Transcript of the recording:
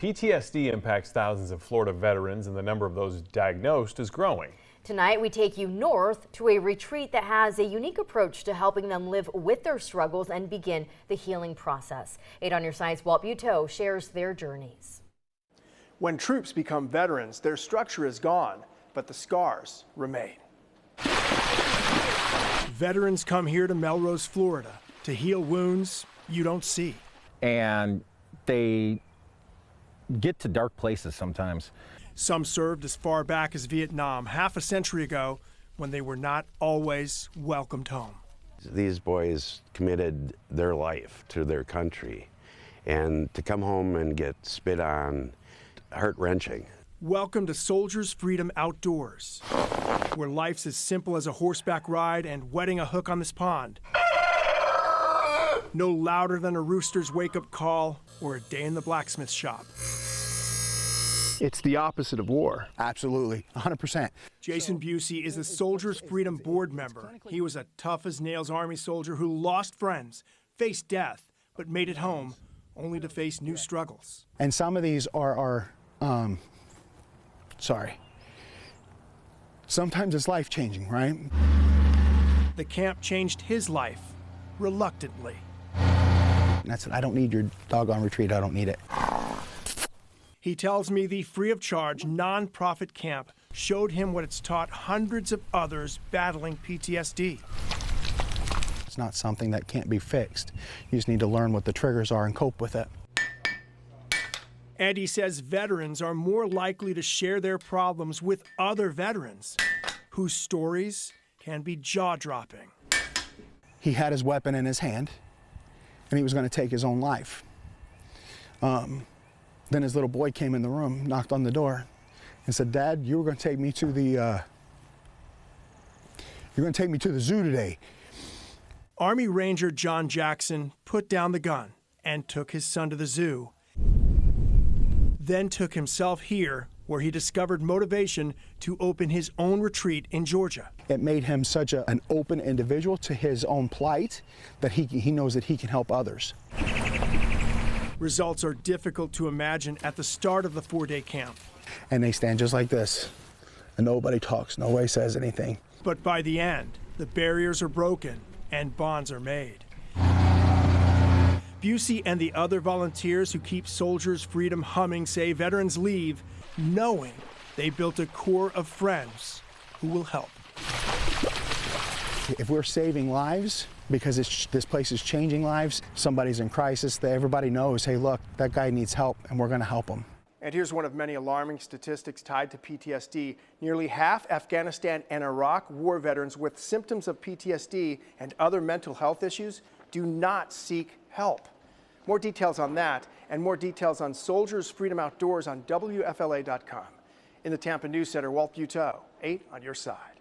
PTSD impacts thousands of Florida veterans, and the number of those diagnosed is growing. Tonight, we take you north to a retreat that has a unique approach to helping them live with their struggles and begin the healing process. 8 on your side's WALT BUTEAU shares their journeys. When troops become veterans, their structure is gone, but the scars remain. Veterans come here to Melrose, Florida, to heal wounds you don't see. And they get to dark places sometimes. Some served as far back as Vietnam, half a century ago, when they were not always welcomed home. These boys committed their life to their country, and to come home and get spit on, heart-wrenching. Welcome to Soldiers' Freedom Outdoors, where life's as simple as a horseback ride and wetting a hook on this pond. No louder than a rooster's wake-up call or a day in the blacksmith shop. It's the opposite of war. Absolutely, 100%. Jason BUCY is a Soldiers' Freedom board member. He was a tough-as-nails Army soldier who lost friends, faced death, but made it home, only to face new struggles. And some of these are sometimes it's life-changing, right? The camp changed his life, reluctantly. That's it. I don't need your doggone retreat. I don't need it. He tells me the free-of-charge, non-profit camp showed him what it's taught hundreds of others battling PTSD. It's not something that can't be fixed. You just need to learn what the triggers are and cope with it. And he says veterans are more likely to share their problems with other veterans whose stories can be jaw-dropping. He had his weapon in his hand, and he was going to take his own life. Then his little boy came in the room, knocked on the door, and said, "Dad, you were going to take me to the zoo today." Army Ranger John Jackson put down the gun and took his son to the zoo. Then took himself here, where he discovered motivation to open his own retreat in Georgia. It made him such an open individual to his own plight that he knows that he can help others. Results are difficult to imagine at the start of the 4-day camp. And they stand just like this, and nobody talks, nobody says anything. But by the end, the barriers are broken and bonds are made. BUCY and the other volunteers who keep Soldiers' Freedom humming say veterans leave knowing they built a core of friends who will help. If we're saving lives, because this place is changing lives, somebody's in crisis, that everybody knows, hey, look, that guy needs help, and we're going to help him. And here's one of many alarming statistics tied to PTSD. Nearly half Afghanistan and Iraq war veterans with symptoms of PTSD and other mental health issues do not seek help. More details on that and more details on Soldiers' Freedom Outdoors on WFLA.com. In the Tampa News Center, WALT BUTEAU, 8 on your side.